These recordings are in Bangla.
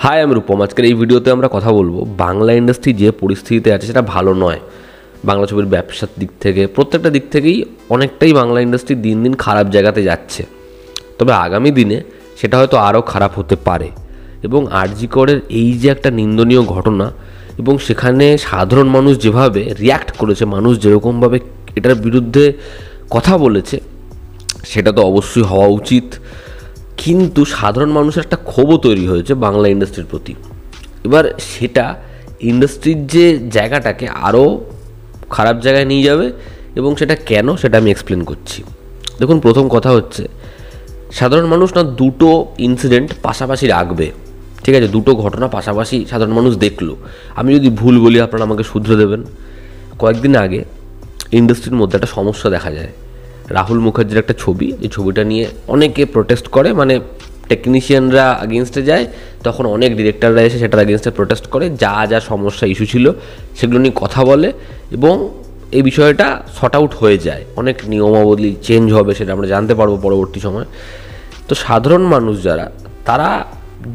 হাই, আমি রূপম। আজকের এই ভিডিওতে আমরা কথা বলবো বাংলা ইন্ডাস্ট্রি যে পরিস্থিতিতে আছে সেটা ভালো নয়। বাংলা ছবির ব্যবসার দিক থেকে প্রত্যেকটা দিক থেকেই অনেকটাই বাংলা ইন্ডাস্ট্রি দিন দিন খারাপ জায়গাতে যাচ্ছে। তবে আগামী দিনে সেটা হয়তো আরও খারাপ হতে পারে। এবং আরজি করের এই যে একটা নিন্দনীয় ঘটনা এবং সেখানে সাধারণ মানুষ যেভাবে রিয়্যাক্ট করেছে, মানুষ যেরকমভাবে এটার বিরুদ্ধে কথা বলেছে, সেটা তো অবশ্যই হওয়া উচিত। কিন্তু সাধারণ মানুষের একটা ক্ষোভও তৈরি হয়েছে বাংলা ইন্ডাস্ট্রির প্রতি। এবার সেটা ইন্ডাস্ট্রির যে জায়গাটাকে আরও খারাপ জায়গায় নিয়ে যাবে এবং সেটা কেন, সেটা আমি এক্সপ্লেন করছি। দেখুন, প্রথম কথা হচ্ছে সাধারণ মানুষ না দুটো ইনসিডেন্ট পাশাপাশি রাখবে। ঠিক আছে, দুটো ঘটনা পাশাপাশি সাধারণ মানুষ দেখলো। আমি যদি ভুল বলি আপনারা আমাকে শুধরে দেবেন। কয়েকদিন আগে ইন্ডাস্ট্রির মধ্যে একটা সমস্যা দেখা যায়। রাহুল মুখার্জির একটা ছবি, এই ছবিটা নিয়ে অনেকে প্রোটেস্ট করে, মানে টেকনিশিয়ানরা আগেনস্টে যায়, তখন অনেক ডিরেক্টররা এসে সেটার আগেনস্টে প্রোটেস্ট করে, যা যা সমস্যা ইস্যু ছিল সেগুলো নিয়ে কথা বলে এবং এই বিষয়টা শর্ট আউট হয়ে যায়। অনেক নিয়মাবলী চেঞ্জ হবে, সেটা আমরা জানতে পারবো পরবর্তী সময়। তো সাধারণ মানুষ যারা, তারা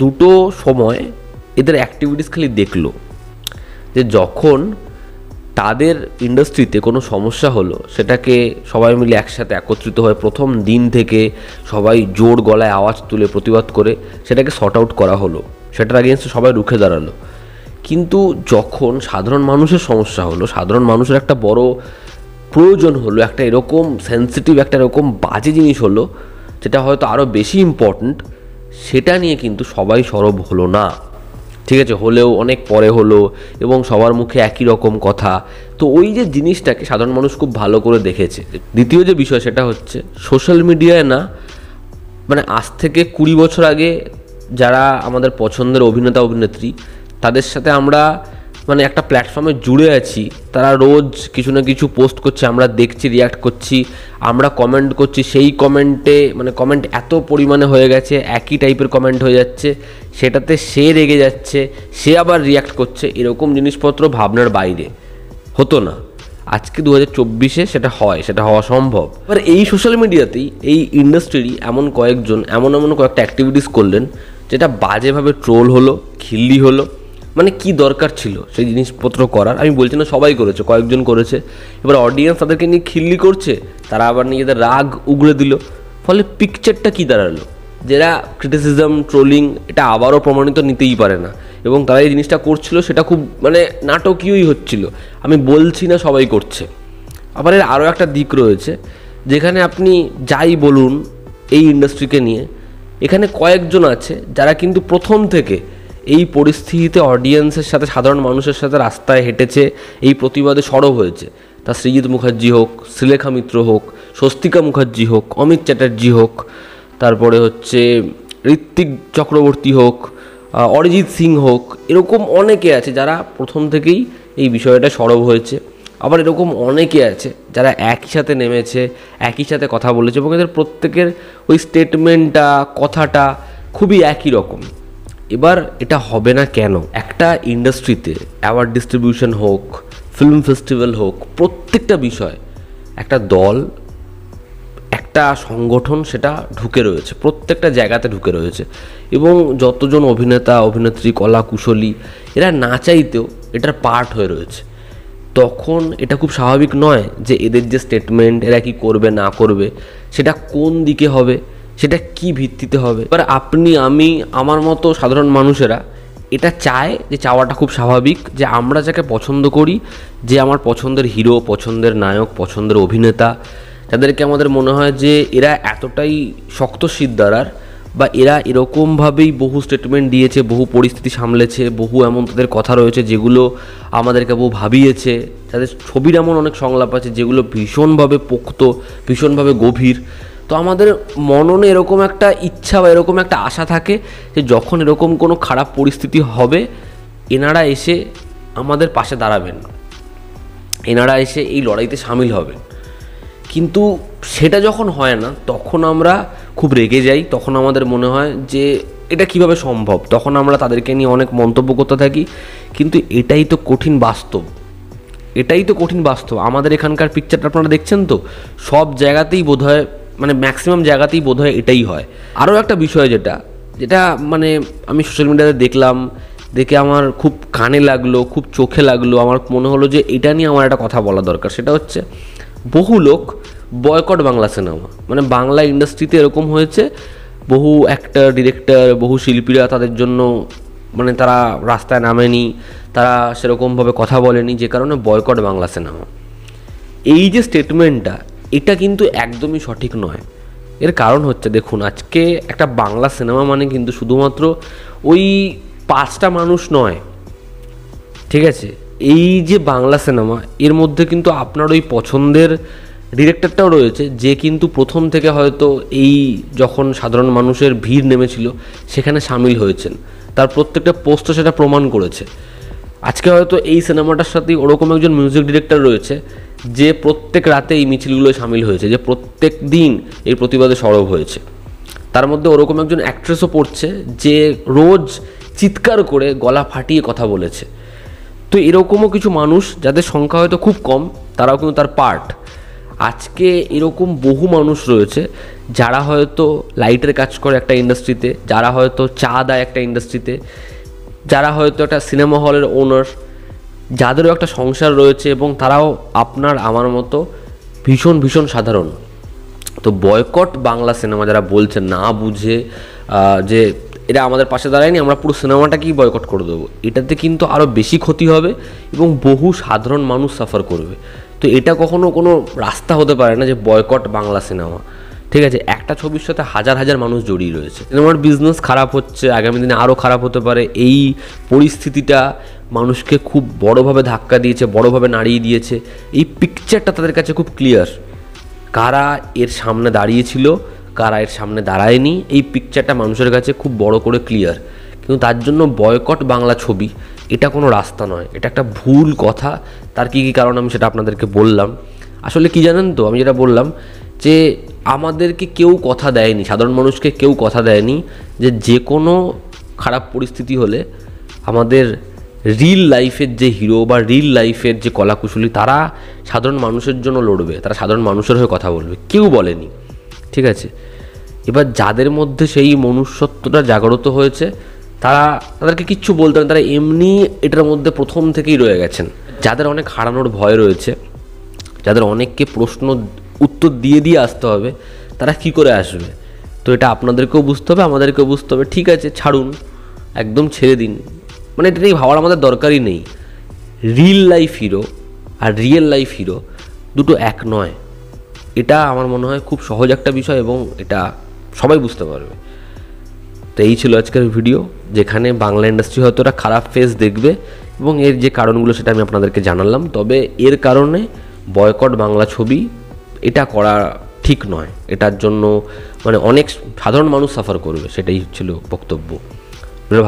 দুটো সময় এদের অ্যাক্টিভিটিস খালি দেখলো যে যখন তাদের ইন্ডাস্ট্রিতে কোনো সমস্যা হলো, সেটাকে সবাই মিলে একসাথে একত্রিত হয়ে প্রথম দিন থেকে সবাই জোর গলায় আওয়াজ তুলে প্রতিবাদ করে সেটাকে শর্ট আউট করা হলো, সেটার আগেন্সে সবাই রুখে দাঁড়ালো। কিন্তু যখন সাধারণ মানুষের সমস্যা হলো, সাধারণ মানুষের একটা বড় প্রয়োজন হলো, একটা এরকম সেন্সিটিভ, একটা এরকম বাজে জিনিস হলো যেটা হয়তো আরও বেশি ইম্পর্ট্যান্ট, সেটা নিয়ে কিন্তু সবাই সরব হলো না। ঠিক আছে, হলেও অনেক পরে হলো এবং সবার মুখে একই রকম কথা। তো ওই যে জিনিসটাকে সাধারণ মানুষ খুব ভালো করে দেখেছে। দ্বিতীয় যে বিষয় সেটা হচ্ছে সোশ্যাল মিডিয়ায় না, মানে আজ থেকে 20 বছর আগে যারা আমাদের পছন্দের অভিনেতা অভিনেত্রী, তাদের সাথে আমরা মানে একটা প্ল্যাটফর্মে জুড়ে আছি, তারা রোজ কিছু না কিছু পোস্ট করছে, আমরা দেখছি, রিয়্যাক্ট করছি, আমরা কমেন্ট করছি। সেই কমেন্টে মানে কমেন্ট এত পরিমাণে হয়ে গেছে, একই টাইপের কমেন্ট হয়ে যাচ্ছে, সেটাতে সে রেগে যাচ্ছে, সে আবার রিয়্যাক্ট করছে। এরকম জিনিসপত্র ভাবনার বাইরে হতো না। আজকে 2024-এ সেটা হয়, সেটা হওয়া সম্ভব। এবার এই সোশ্যাল মিডিয়াতেই এই ইন্ডাস্ট্রিরই এমন কয়েকজন এমন কয়েকটা অ্যাক্টিভিটিস করলেন যেটা বাজেভাবে ট্রোল হলো, খিল্লি হলো। মানে কি দরকার ছিল সেই জিনিসপত্র করার? আমি বলছি না সবাই করেছে, কয়েকজন করেছে। এবার অডিয়েন্স তাদেরকে নিয়ে খিল্লি করছে, তারা আবার নিজেদের রাগ উগড়ে দিল। ফলে পিকচারটা কী দাঁড়ালো? যারা ক্রিটিসিজম, ট্রোলিং, এটা আবারও প্রমাণিত নিতেই পারে না। এবং তারা এই জিনিসটা করছিল, সেটা খুব মানে নাটকীয়ই হচ্ছিল। আমি বলছি না সবাই করছে। আবার এর আরও একটা দিক রয়েছে, যেখানে আপনি যাই বলুন এই ইন্ডাস্ট্রিকে নিয়ে, এখানে কয়েকজন আছে যারা কিন্তু প্রথম থেকে এই পরিস্থিতিতে অডিয়েন্সের সাথে, সাধারণ মানুষের সাথে রাস্তায় হেঁটেছে, এই প্রতিবাদে সরব হয়েছে। তা সৃজিত মুখার্জি হোক, শ্রীলেখা মিত্র হোক, স্বস্তিকা মুখার্জি হোক, অমিত চ্যাটার্জি হোক, তারপরে হচ্ছে ঋত্বিক চক্রবর্তী হোক, অরিজিৎ সিং হোক, এরকম অনেকে আছে যারা প্রথম থেকেই এই বিষয়টা সরব হয়েছে। আবার এরকম অনেকে আছে যারা একই সাথে নেমেছে, একই সাথে কথা বলেছে এবং এদের প্রত্যেকের ওই স্টেটমেন্টটা, কথাটা খুবই একই রকম। এবার এটা হবে না কেন? একটা ইন্ডাস্ট্রিতে অ্যাওয়ার্ড ডিস্ট্রিবিউশন হোক, ফিল্ম ফেস্টিভ্যাল হোক, প্রত্যেকটা বিষয় একটা দল, একটা সংগঠন সেটা ঢুকে রয়েছে, প্রত্যেকটা জায়গাতে ঢুকে রয়েছে। এবং যতজন অভিনেতা অভিনেত্রী, কলা কুশলী, এরা না চাইতেও এটার পার্ট হয়ে রয়েছে। তখন এটা খুব স্বাভাবিক নয় যে এদের যে স্টেটমেন্ট, এরা কি করবে না করবে, সেটা কোন দিকে হবে, সেটা কি ভিত্তিতে হবে। এবার আপনি, আমি, আমার মতো সাধারণ মানুষেরা এটা চায়, যে চাওয়াটা খুব স্বাভাবিক, যে আমরা যাকে পছন্দ করি, যে আমার পছন্দের হিরো, পছন্দের নায়ক, পছন্দের অভিনেতা, যাদেরকে আমাদের মনে হয় যে এরা এতটাই শক্ত সিদ্ধারার, বা এরা এরকমভাবেই বহু স্টেটমেন্ট দিয়েছে, বহু পরিস্থিতি সামলেছে, বহু এমন তাদের কথা রয়েছে যেগুলো আমাদেরকে বহু ভাবিয়েছে, তাদের ছবির এমন অনেক সংলাপ আছে যেগুলো ভীষণভাবে পোক্ত, ভীষণভাবে গভীর। তো আমাদের মননে এরকম একটা ইচ্ছা বা এরকম একটা আশা থাকে যে যখন এরকম কোনো খারাপ পরিস্থিতি হবে, এনারা এসে আমাদের পাশে দাঁড়াবেন, এনারা এসে এই লড়াইতে সামিল হবেন। কিন্তু সেটা যখন হয় না, তখন আমরা খুব রেগে যাই, তখন আমাদের মনে হয় যে এটা কিভাবে সম্ভব। তখন আমরা তাদেরকে নিয়ে অনেক মন্তব্য করতে থাকি। কিন্তু এটাই তো কঠিন বাস্তব, এটাই তো কঠিন বাস্তব। আমাদের এখানকার পিকচারটা আপনারা দেখছেন তো, সব জায়গাতেই বোধহয়, মানে ম্যাক্সিমাম জায়গাতেই বোধহয় এটাই হয়। আরও একটা বিষয় যেটা যেটা মানে আমি সোশ্যাল মিডিয়াতে দেখলাম, দেখে আমার খুব কানে লাগলো, খুব চোখে লাগলো, আমার মনে হলো যে এটা নিয়ে আমার একটা কথা বলা দরকার। সেটা হচ্ছে বহু লোক বয়কট বাংলা সিনেমা, মানে বাংলা ইন্ডাস্ট্রিতে এরকম হয়েছে, বহু অ্যাক্টর, ডিরেক্টর, বহু শিল্পীরা তাদের জন্য মানে তারা রাস্তায় নামেনি, তারা সেরকমভাবে কথা বলেনি, যে কারণে বয়কট বাংলা সিনেমা। এই যে স্টেটমেন্টটা, এটা কিন্তু একদমই সঠিক নয়। এর কারণ হচ্ছে, দেখুন, আজকে একটা বাংলা সিনেমা মানে কিন্তু শুধুমাত্র ওই 5টা মানুষ নয়, ঠিক আছে? এই যে বাংলা সিনেমা, এর মধ্যে কিন্তু আপনার ওই পছন্দের ডিরেক্টরটাও রয়েছে, যে কিন্তু প্রথম থেকে হয়তো এই যখন সাধারণ মানুষের ভিড় নেমেছিল সেখানে সামিল হয়েছেন, তার প্রত্যেকটা পোস্টও সেটা প্রমাণ করেছে। আজকে হয়তো এই সিনেমাটার সাথেই ওরকম একজন মিউজিক ডিরেক্টর রয়েছে যে প্রত্যেক রাতে এই মিছিলগুলোয় সামিল হয়েছে, যে প্রত্যেক দিন এই প্রতিবাদে সরব হয়েছে। তার মধ্যে ওরকম একজন অ্যাক্ট্রেসও পড়ছে যে রোজ চিৎকার করে গলা ফাটিয়ে কথা বলেছে। তো এরকমও কিছু মানুষ, যাদের সংখ্যা হয়তো খুব কম, তারাও কিন্তু তার পার্ট। আজকে এরকম বহু মানুষ রয়েছে যারা হয়তো লাইটের কাজ করে একটা ইন্ডাস্ট্রিতে, যারা হয়তো চা দেয় একটা ইন্ডাস্ট্রিতে, যারা হয়তো একটা সিনেমা হলের ওনার, যাদেরও একটা সংসার রয়েছে, এবং তারাও আপনার আমার মতো ভীষণ ভীষণ সাধারণ। তো বয়কট বাংলা সিনেমা যারা বলছেন না বুঝে যে এরা আমাদের পাশে দাঁড়ায়নি, আমরা পুরো সিনেমাটাকেই বয়কট করে দেবো, এটাতে কিন্তু আরও বেশি ক্ষতি হবে এবং বহু সাধারণ মানুষ সাফার করবে। তো এটা কখনো কোনো রাস্তা হতে পারে না যে বয়কট বাংলা সিনেমা, ঠিক আছে? একটা ছবির সাথে হাজার হাজার মানুষ জড়িয়ে রয়েছে। সিনেমার বিজনেস খারাপ হচ্ছে, আগামী দিনে আরও খারাপ হতে পারে। এই পরিস্থিতিটা মানুষকে খুব বড়োভাবে ধাক্কা দিয়েছে, বড়োভাবে নাড়িয়ে দিয়েছে। এই পিকচারটা তাদের কাছে খুব ক্লিয়ার, কারা এর সামনে দাঁড়িয়েছিল, কারা এর সামনে দাঁড়ায়নি, এই পিকচারটা মানুষের কাছে খুব বড় করে ক্লিয়ার। কিন্তু তার জন্য বয়কট বাংলা ছবি এটা কোনো রাস্তা নয়, এটা একটা ভুল কথা। তার কী কী কারণ আমি সেটা আপনাদেরকে বললাম। আসলে কি জানেন তো, আমি যেটা বললাম যে আমাদেরকে কেউ কথা দেয়নি, সাধারণ মানুষকে কেউ কথা দেয়নি যে কোনো খারাপ পরিস্থিতি হলে আমাদের রিল লাইফের যে হিরো বা রিল লাইফের যে কলাকুশলী, তারা সাধারণ মানুষের জন্য লড়বে, তারা সাধারণ মানুষের হয়ে কথা বলবে, কেউ বলেনি, ঠিক আছে? এবার যাদের মধ্যে সেই মনুষ্যত্বটা জাগ্রত হয়েছে, তাদেরকে কিচ্ছু বলতে হবে, তারা এমনি এটার মধ্যে প্রথম থেকেই রয়ে গেছেন। যাদের অনেক হারানোর ভয় রয়েছে, যাদের অনেককে প্রশ্ন উত্তর দিয়ে দিয়ে আসতে হবে, তারা কি করে আসবে? তো এটা আপনাদেরকেও বুঝতে হবে, আমাদেরকেও বুঝতে হবে। ঠিক আছে, ছাড়ুন, একদম ছেড়ে দিন, মানে এটা নিয়ে ভাবার আমাদের দরকারই নেই। রিল লাইফ হিরো আর রিয়েল লাইফ হিরো দুটো এক নয়, এটা আমার মনে হয় খুব সহজ একটা বিষয়, এবং এটা সবাই বুঝতে পারবে। তো এই ছিল আজকের ভিডিও, যেখানে বাংলা ইন্ডাস্ট্রি হয়তো একটা খারাপ ফেজ দেখবে, এবং এর যে কারণগুলো সেটা আমি আপনাদেরকে জানালাম। তবে এর কারণে বয়কট বাংলা ছবি এটা করা ঠিক নয়, এটার জন্য মানে অনেক সাধারণ মানুষ সাফার করবে, সেটাই ছিল বক্তব্য।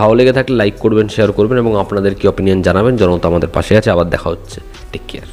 ভালো লেগে থাকলে লাইক করবেন, শেয়ার করবেন, এবং আপনাদের কি অপিনিয়ন জানাবেন। জনতা আমাদের পাশে আছে। আবার দেখা হচ্ছে, টেক কেয়ার।